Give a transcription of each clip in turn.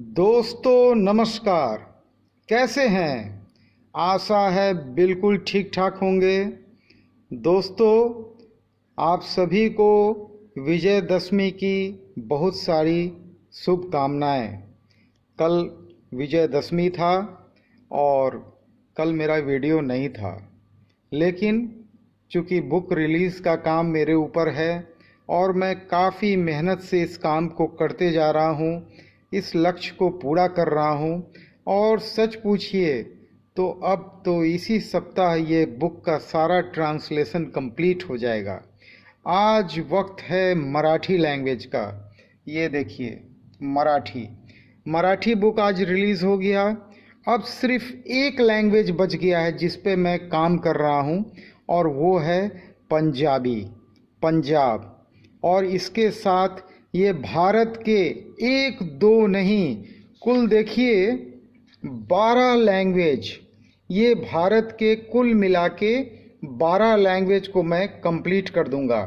दोस्तों नमस्कार। कैसे हैं? आशा है बिल्कुल ठीक ठाक होंगे। दोस्तों, आप सभी को विजयदशमी की बहुत सारी शुभकामनाएं। कल विजयदशमी था और कल मेरा वीडियो नहीं था, लेकिन चूँकि बुक रिलीज़ का काम मेरे ऊपर है और मैं काफ़ी मेहनत से इस काम को करते जा रहा हूँ, इस लक्ष्य को पूरा कर रहा हूँ। और सच पूछिए तो अब तो इसी सप्ताह ये बुक का सारा ट्रांसलेशन कंप्लीट हो जाएगा। आज वक्त है मराठी लैंग्वेज का। ये देखिए, मराठी बुक आज रिलीज़ हो गया। अब सिर्फ एक लैंग्वेज बच गया है जिस पे मैं काम कर रहा हूँ, और वो है पंजाब। और इसके साथ ये भारत के एक दो नहीं, कुल देखिए 12 लैंग्वेज, ये भारत के कुल मिला के 12 लैंग्वेज को मैं कंप्लीट कर दूंगा।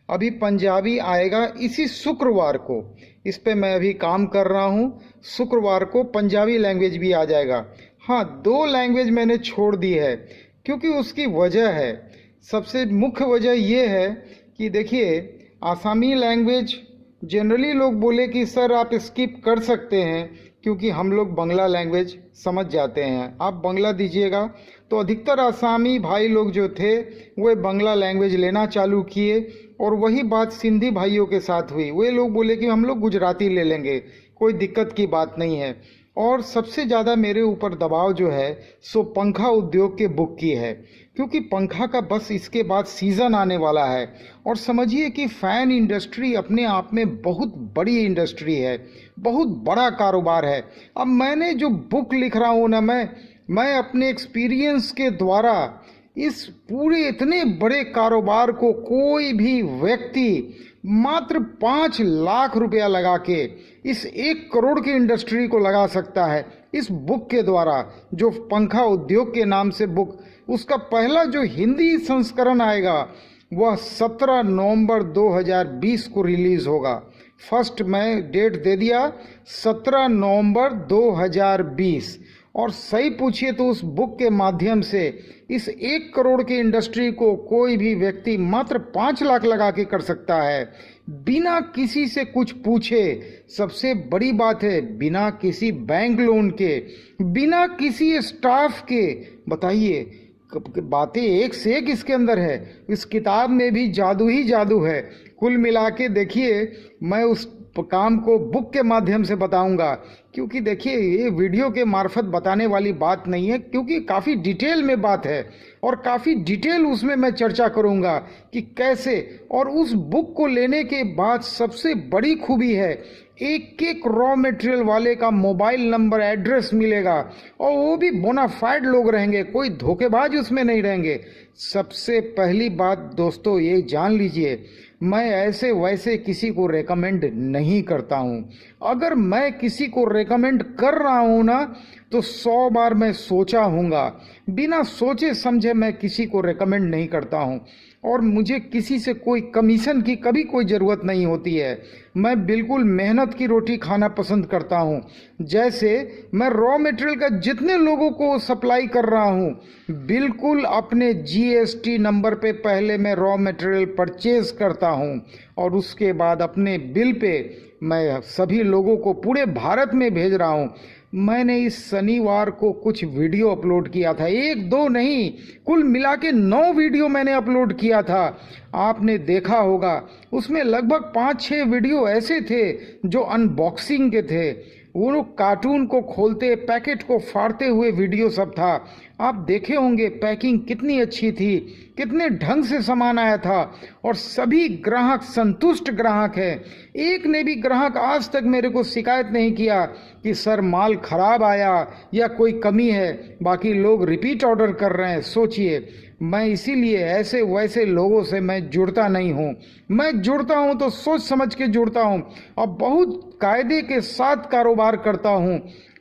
अभी पंजाबी आएगा इसी शुक्रवार को, इस पे मैं अभी काम कर रहा हूँ। शुक्रवार को पंजाबी लैंग्वेज भी आ जाएगा। हाँ, 2 लैंग्वेज मैंने छोड़ दी है क्योंकि उसकी वजह है, सबसे मुख्य वजह ये है कि देखिए, आसामी लैंग्वेज जनरली लोग बोले कि सर आप स्किप कर सकते हैं क्योंकि हम लोग बंगला लैंग्वेज समझ जाते हैं, आप बंगला दीजिएगा। तो अधिकतर आसामी भाई लोग जो थे वो बंगला लैंग्वेज लेना चालू किए, और वही बात सिंधी भाइयों के साथ हुई। वे लोग बोले कि हम लोग गुजराती ले लेंगे, कोई दिक्कत की बात नहीं है। और सबसे ज़्यादा मेरे ऊपर दबाव जो है सो पंखा उद्योग के बुक की है, क्योंकि पंखा का बस इसके बाद सीज़न आने वाला है। और समझिए कि फ़ैन इंडस्ट्री अपने आप में बहुत बड़ी इंडस्ट्री है, बहुत बड़ा कारोबार है। अब मैंने जो बुक लिख रहा हूँ ना, मैं अपने एक्सपीरियंस के द्वारा इस पूरे इतने बड़े कारोबार को कोई भी व्यक्ति मात्र 5 लाख रुपया लगा के इस 1 करोड़ की इंडस्ट्री को लगा सकता है इस बुक के द्वारा, जो पंखा उद्योग के नाम से बुक। उसका पहला जो हिंदी संस्करण आएगा वह 17 नवंबर 2020 को रिलीज़ होगा। फर्स्ट मैं डेट दे दिया, 17 नवंबर 2020। और सही पूछिए तो उस बुक के माध्यम से इस 1 करोड़ की इंडस्ट्री को कोई भी व्यक्ति मात्र 5 लाख लगा के कर सकता है, बिना किसी से कुछ पूछे। सबसे बड़ी बात है, बिना किसी बैंक लोन के, बिना किसी स्टाफ के। बताइए, बातें एक से एक इसके अंदर है। इस किताब में भी जादू ही जादू है। कुल मिला के देखिए, मैं उस काम को बुक के माध्यम से बताऊंगा, क्योंकि देखिए ये वीडियो के मार्फत बताने वाली बात नहीं है, क्योंकि काफ़ी डिटेल में बात है और काफ़ी डिटेल उसमें मैं चर्चा करूंगा कि कैसे। और उस बुक को लेने के बाद सबसे बड़ी खूबी है, एक एक रॉ मटेरियल वाले का मोबाइल नंबर, एड्रेस मिलेगा, और वो भी बोनाफाइड लोग रहेंगे, कोई धोखेबाज उसमें नहीं रहेंगे। सबसे पहली बात दोस्तों ये जान लीजिए, मैं ऐसे वैसे किसी को रेकमेंड नहीं करता हूँ। अगर मैं किसी को रेकमेंड कर रहा हूँ ना, तो 100 बार मैं सोचा हूँगा। बिना सोचे समझे मैं किसी को रेकमेंड नहीं करता हूँ, और मुझे किसी से कोई कमीशन की कभी कोई ज़रूरत नहीं होती है। मैं बिल्कुल मेहनत की रोटी खाना पसंद करता हूँ। जैसे मैं रॉ मटेरियल का जितने लोगों को सप्लाई कर रहा हूँ, बिल्कुल अपने जीएसटी नंबर पे पहले मैं रॉ मटेरियल परचेज करता हूँ, और उसके बाद अपने बिल पे मैं सभी लोगों को पूरे भारत में भेज रहा हूँ। मैंने इस शनिवार को कुछ वीडियो अपलोड किया था, 1-2 नहीं, कुल मिला के 9 वीडियो मैंने अपलोड किया था। आपने देखा होगा, उसमें लगभग 5-6 वीडियो ऐसे थे जो अनबॉक्सिंग के थे। वो लोग कार्टून को खोलते, पैकेट को फाड़ते हुए वीडियो सब था। आप देखे होंगे पैकिंग कितनी अच्छी थी, कितने ढंग से सामान आया था, और सभी ग्राहक संतुष्ट ग्राहक है। एक ने भी ग्राहक आज तक मेरे को शिकायत नहीं किया कि सर माल खराब आया या कोई कमी है। बाकी लोग रिपीट ऑर्डर कर रहे हैं। सोचिए, मैं इसीलिए ऐसे वैसे लोगों से मैं जुड़ता नहीं हूँ। मैं जुड़ता हूँ तो सोच समझ के जुड़ता हूँ, और बहुत कायदे के साथ कारोबार करता हूँ।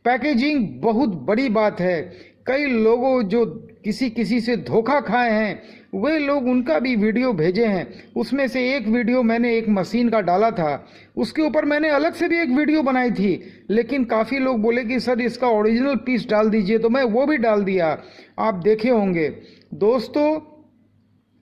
पैकेजिंग बहुत बड़ी बात है। कई लोगों जो किसी किसी से धोखा खाए हैं वे लोग उनका भी वीडियो भेजे हैं। उसमें से एक वीडियो मैंने एक मशीन का डाला था, उसके ऊपर मैंने अलग से भी एक वीडियो बनाई थी, लेकिन काफ़ी लोग बोले कि सर इसका ओरिजिनल पीस डाल दीजिए, तो मैं वो भी डाल दिया। आप देखे होंगे दोस्तों,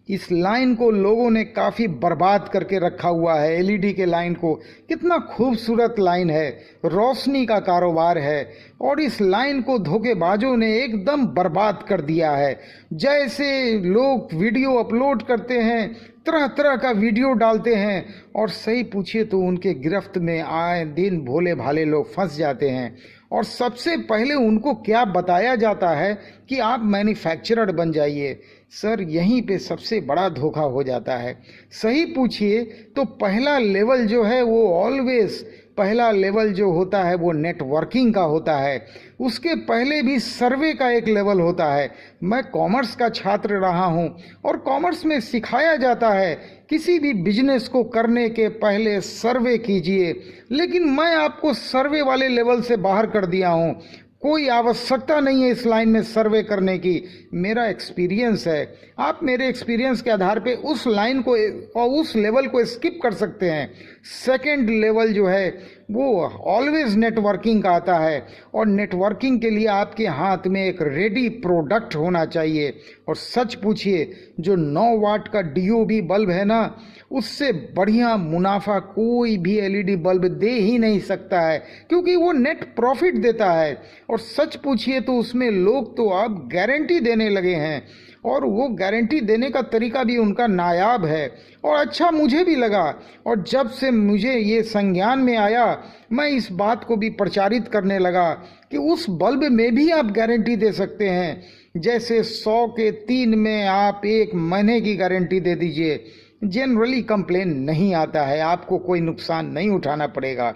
इस लाइन को लोगों ने काफ़ी बर्बाद करके रखा हुआ है। एलईडी के लाइन को, कितना खूबसूरत लाइन है, रोशनी का कारोबार है, और इस लाइन को धोखेबाजों ने एकदम बर्बाद कर दिया है। जैसे लोग वीडियो अपलोड करते हैं, तरह तरह का वीडियो डालते हैं, और सही पूछिए तो उनके गिरफ्त में आए दिन भोले भाले लोग फंस जाते हैं। और सबसे पहले उनको क्या बताया जाता है कि आप मैन्युफैक्चरर बन जाइए। सर यहीं पे सबसे बड़ा धोखा हो जाता है। सही पूछिए तो पहला लेवल जो है वो ऑलवेज पहला लेवल जो होता है वो नेटवर्किंग का होता है। उसके पहले भी सर्वे का एक लेवल होता है। मैं कॉमर्स का छात्र रहा हूँ और कॉमर्स में सिखाया जाता है किसी भी बिजनेस को करने के पहले सर्वे कीजिए, लेकिन मैं आपको सर्वे वाले लेवल से बाहर कर दिया हूँ। कोई आवश्यकता नहीं है इस लाइन में सर्वे करने की। मेरा एक्सपीरियंस है, आप मेरे एक्सपीरियंस के आधार पे उस लाइन को और उस लेवल को स्किप कर सकते हैं। सेकंड लेवल जो है वो ऑलवेज नेटवर्किंग का आता है, और नेटवर्किंग के लिए आपके हाथ में एक रेडी प्रोडक्ट होना चाहिए। और सच पूछिए, जो 9 वाट का डीओबी बल्ब है ना, उससे बढ़िया मुनाफा कोई भी एलईडी बल्ब दे ही नहीं सकता है, क्योंकि वो नेट प्रॉफिट देता है। और सच पूछिए तो उसमें लोग तो अब गारंटी देने लगे हैं, और वो गारंटी देने का तरीका भी उनका नायाब है, और अच्छा मुझे भी लगा। और जब से मुझे ये संज्ञान में आया, मैं इस बात को भी प्रचारित करने लगा कि उस बल्ब में भी आप गारंटी दे सकते हैं। जैसे 100 के 3 में आप 1 महीने की गारंटी दे दीजिए, जनरली कंप्लेन नहीं आता है, आपको कोई नुकसान नहीं उठाना पड़ेगा।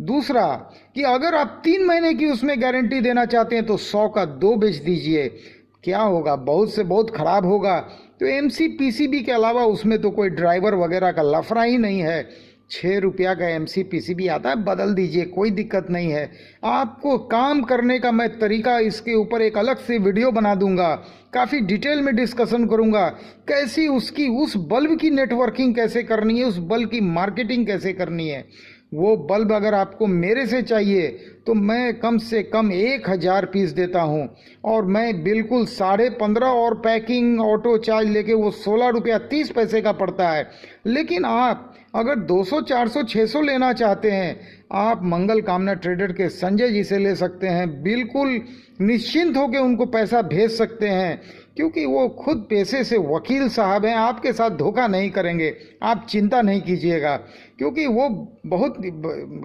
दूसरा कि अगर आप 3 महीने की उसमें गारंटी देना चाहते हैं तो 100 का 2 बेच दीजिए। क्या होगा, बहुत से बहुत खराब होगा। तो एमसीपीसीबी के अलावा उसमें तो कोई ड्राइवर वगैरह का लफड़ा ही नहीं है। 6 रुपया का एमसीपीसीबी आता है, बदल दीजिए, कोई दिक्कत नहीं है। आपको काम करने का मैं तरीका इसके ऊपर एक अलग से वीडियो बना दूंगा, काफ़ी डिटेल में डिस्कशन करूंगा, कैसी उसकी उस बल्ब की नेटवर्किंग कैसे करनी है, उस बल्ब की मार्केटिंग कैसे करनी है। वो बल्ब अगर आपको मेरे से चाहिए तो मैं कम से कम 1000 पीस देता हूँ, और मैं बिल्कुल 15.5 और पैकिंग ऑटो चार्ज लेके वो 16 रुपया 30 पैसे का पड़ता है। लेकिन आप अगर 200, 400, 600 लेना चाहते हैं, आप मंगल कामना ट्रेडर के संजय जी से ले सकते हैं। बिल्कुल निश्चिंत होकर उनको पैसा भेज सकते हैं, क्योंकि वो खुद पैसे से वकील साहब हैं, आपके साथ धोखा नहीं करेंगे, आप चिंता नहीं कीजिएगा। क्योंकि वो बहुत,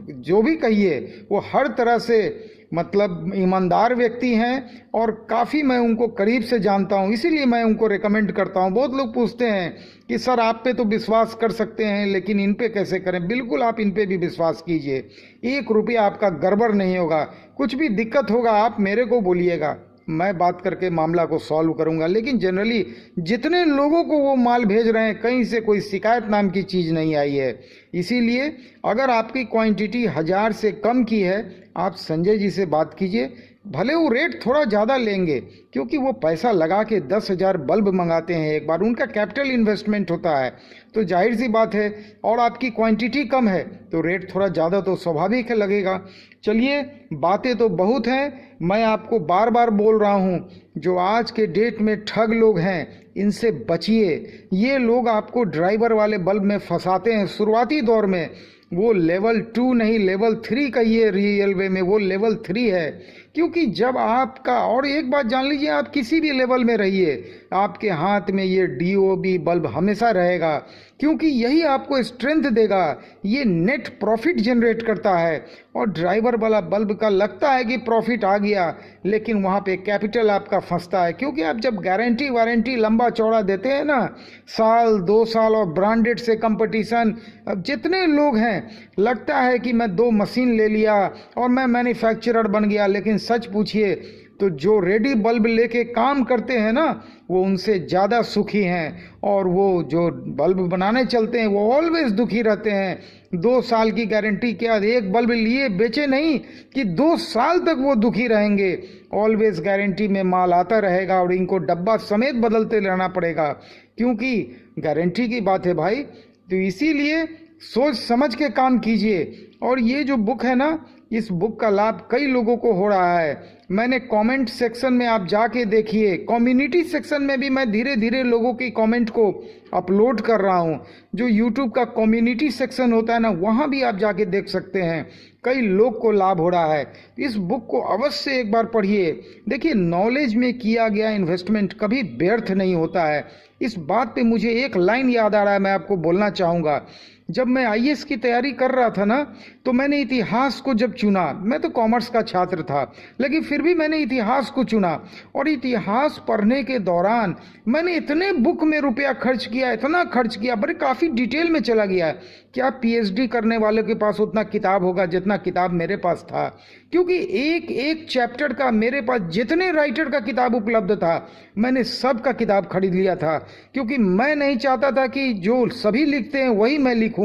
जो भी कहिए, वो हर तरह से मतलब ईमानदार व्यक्ति हैं, और काफ़ी मैं उनको करीब से जानता हूँ, इसीलिए मैं उनको रिकमेंड करता हूँ। बहुत लोग पूछते हैं कि सर आप पे तो विश्वास कर सकते हैं, लेकिन इन पे कैसे करें। बिल्कुल आप इन पे भी विश्वास कीजिए, 1 रुपया आपका गड़बड़ नहीं होगा। कुछ भी दिक्कत होगा आप मेरे को बोलिएगा, मैं बात करके मामला को सॉल्व करूंगा। लेकिन जनरली जितने लोगों को वो माल भेज रहे हैं, कहीं से कोई शिकायत नाम की चीज़ नहीं आई है। इसीलिए अगर आपकी क्वांटिटी 1000 से कम की है, आप संजय जी से बात कीजिए। भले वो रेट थोड़ा ज़्यादा लेंगे, क्योंकि वो पैसा लगा के 10,000 बल्ब मंगाते हैं एक बार, उनका कैपिटल इन्वेस्टमेंट होता है, तो जाहिर सी बात है। और आपकी क्वांटिटी कम है तो रेट थोड़ा ज़्यादा तो स्वाभाविक है लगेगा। चलिए, बातें तो बहुत हैं, मैं आपको बार बार बोल रहा हूँ, जो आज के डेट में ठग लोग हैं इनसे बचिए। ये लोग आपको ड्राइवर वाले बल्ब में फंसाते हैं। शुरुआती दौर में वो लेवल 2 नहीं, लेवल 3 का, ये रियल वे में वो लेवल 3 है। क्योंकि जब आपका, और एक बात जान लीजिए, आप किसी भी लेवल में रहिए, आपके हाथ में ये डीओबी बल्ब हमेशा रहेगा, क्योंकि यही आपको स्ट्रेंथ देगा। ये नेट प्रॉफिट जनरेट करता है, और ड्राइवर वाला बल्ब का लगता है कि प्रॉफिट आ गया, लेकिन वहाँ पे कैपिटल आपका फंसता है। क्योंकि आप जब गारंटी वारंटी लंबा चौड़ा देते हैं ना, साल 2 साल, और ब्रांडेड से कंपटीशन, अब जितने लोग हैं, लगता है कि मैं 2 मशीन ले लिया और मैं मैन्युफैक्चरर बन गया। लेकिन सच पूछिए तो जो रेडी बल्ब लेके काम करते हैं ना, वो उनसे ज़्यादा सुखी हैं, और वो जो बल्ब बनाने चलते हैं वो ऑलवेज दुखी रहते हैं। 2 साल की गारंटी क्या, एक बल्ब लिए बेचे नहीं कि 2 साल तक वो दुखी रहेंगे। ऑलवेज गारंटी में माल आता रहेगा और इनको डब्बा समेत बदलते रहना पड़ेगा, क्योंकि गारंटी की बात है भाई। तो इसीलिए सोच समझ के काम कीजिए। और ये जो बुक है ना, इस बुक का लाभ कई लोगों को हो रहा है। मैंने कमेंट सेक्शन में आप जाके देखिए, कम्युनिटी सेक्शन में भी मैं धीरे धीरे लोगों की कमेंट को अपलोड कर रहा हूँ। जो यूट्यूब का कम्युनिटी सेक्शन होता है ना, वहाँ भी आप जाके देख सकते हैं। कई लोग को लाभ हो रहा है। इस बुक को अवश्य एक बार पढ़िए। देखिए, नॉलेज में किया गया इन्वेस्टमेंट कभी व्यर्थ नहीं होता है। इस बात पे मुझे एक लाइन याद आ रहा है, मैं आपको बोलना चाहूँगा। जब मैं आईएएस की तैयारी कर रहा था ना, तो मैंने इतिहास को जब चुना, मैं तो कॉमर्स का छात्र था, लेकिन फिर भी मैंने इतिहास को चुना। और इतिहास पढ़ने के दौरान मैंने इतने बुक में रुपया खर्च किया, इतना खर्च किया, बड़े काफ़ी डिटेल में चला गया। क्या पीएचडी करने वाले के पास उतना किताब होगा जितना किताब मेरे पास था, क्योंकि एक एक चैप्टर का मेरे पास जितने राइटर का किताब उपलब्ध था, मैंने सब का किताब खरीद लिया था। क्योंकि मैं नहीं चाहता था कि जो सभी लिखते हैं वही मैं लिखूं।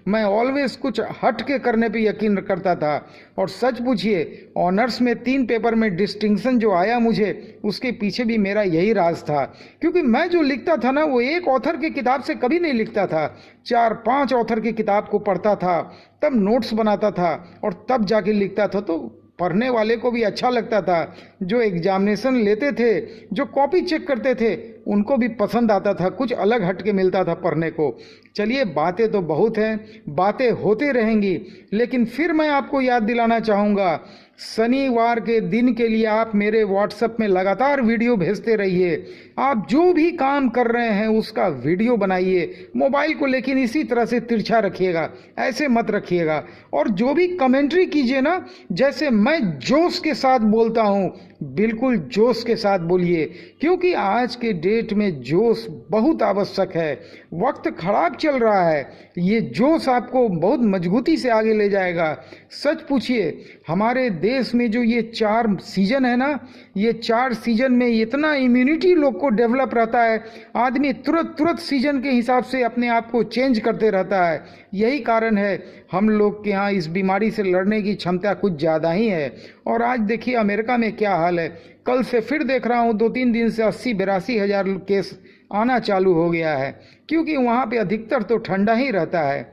मैं ऑलवेज कुछ हट के करने पे यकीन करता था। और सच पूछिए, ऑनर्स में 3 पेपर में डिस्टिंक्शन जो आया मुझे, उसके पीछे भी मेरा यही राज था। क्योंकि मैं जो लिखता था ना, वो एक ऑथर की किताब से कभी नहीं लिखता था। 4-5 ऑथर की किताब को पढ़ता था, तब नोट्स बनाता था और तब जाके लिखता था। तो पढ़ने वाले को भी अच्छा लगता था। जो एग्जामिनेशन लेते थे, जो कॉपी चेक करते थे, उनको भी पसंद आता था। कुछ अलग हटके मिलता था पढ़ने को। चलिए, बातें तो बहुत हैं, बातें होते रहेंगी, लेकिन फिर मैं आपको याद दिलाना चाहूँगा, शनिवार के दिन के लिए आप मेरे व्हाट्सएप में लगातार वीडियो भेजते रहिए। आप जो भी काम कर रहे हैं उसका वीडियो बनाइए। मोबाइल को लेकिन इसी तरह से तिरछा रखिएगा, ऐसे मत रखिएगा। और जो भी कमेंट्री कीजिए ना, जैसे मैं जोश के साथ बोलता हूँ, बिल्कुल जोश के साथ बोलिए, क्योंकि आज के डेट में जोश बहुत आवश्यक है। वक्त खराब चल रहा है, ये जोश आपको बहुत मजबूती से आगे ले जाएगा। सच पूछिए, हमारे देश में जो ये 4 सीजन है ना, ये 4 सीजन में इतना इम्यूनिटी लोग को डेवलप रहता है। आदमी तुरंत सीजन के हिसाब से अपने आप को चेंज करते रहता है। यही कारण है हम लोग के यहाँ इस बीमारी से लड़ने की क्षमता कुछ ज़्यादा ही है। और आज देखिए अमेरिका में क्या हाल है। कल से फिर देख रहा हूँ 2-3 दिन से 80-82 हज़ार केस आना चालू हो गया है, क्योंकि वहाँ पे अधिकतर तो ठंडा ही रहता है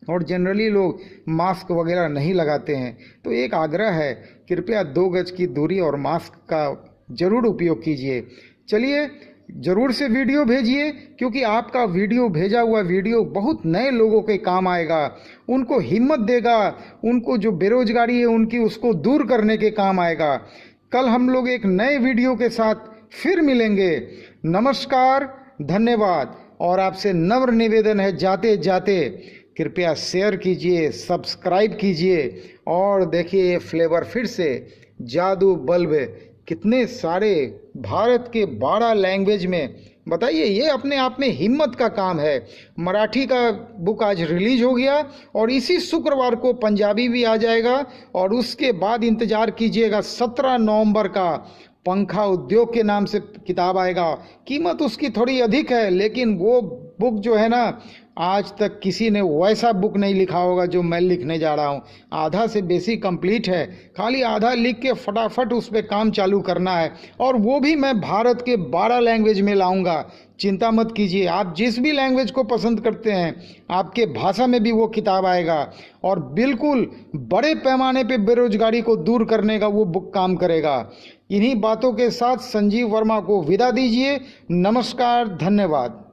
और जनरली लोग मास्क वगैरह नहीं लगाते हैं। तो एक आग्रह है, कृपया 2 गज की दूरी और मास्क का ज़रूर उपयोग कीजिए। चलिए, ज़रूर से वीडियो भेजिए, क्योंकि आपका वीडियो, भेजा हुआ वीडियो बहुत नए लोगों के काम आएगा, उनको हिम्मत देगा, उनको जो बेरोजगारी है उनकी, उसको दूर करने के काम आएगा। कल हम लोग एक नए वीडियो के साथ फिर मिलेंगे। नमस्कार, धन्यवाद। और आपसे नम्र निवेदन है, जाते जाते कृपया शेयर कीजिए, सब्सक्राइब कीजिए। और देखिए, ये फ्लेवर फिर से जादू बल्ब, कितने सारे भारत के 12 लैंग्वेज में, बताइए, ये अपने आप में हिम्मत का काम है। मराठी का बुक आज रिलीज हो गया और इसी शुक्रवार को पंजाबी भी आ जाएगा। और उसके बाद इंतज़ार कीजिएगा 17 नवंबर का पंखा उद्योग के नाम से किताब आएगा। कीमत उसकी थोड़ी अधिक है, लेकिन वो बुक जो है ना, आज तक किसी ने वैसा बुक नहीं लिखा होगा जो मैं लिखने जा रहा हूँ। आधा से बेसी कंप्लीट है, खाली आधा लिख के फटाफट उस पर काम चालू करना है। और वो भी मैं भारत के 12 लैंग्वेज में लाऊंगा। चिंता मत कीजिए, आप जिस भी लैंग्वेज को पसंद करते हैं, आपके भाषा में भी वो किताब आएगा। और बिल्कुल बड़े पैमाने पे बेरोजगारी को दूर करने का वो बुक काम करेगा। इन्हीं बातों के साथ संजीव वर्मा को विदा दीजिए। नमस्कार, धन्यवाद।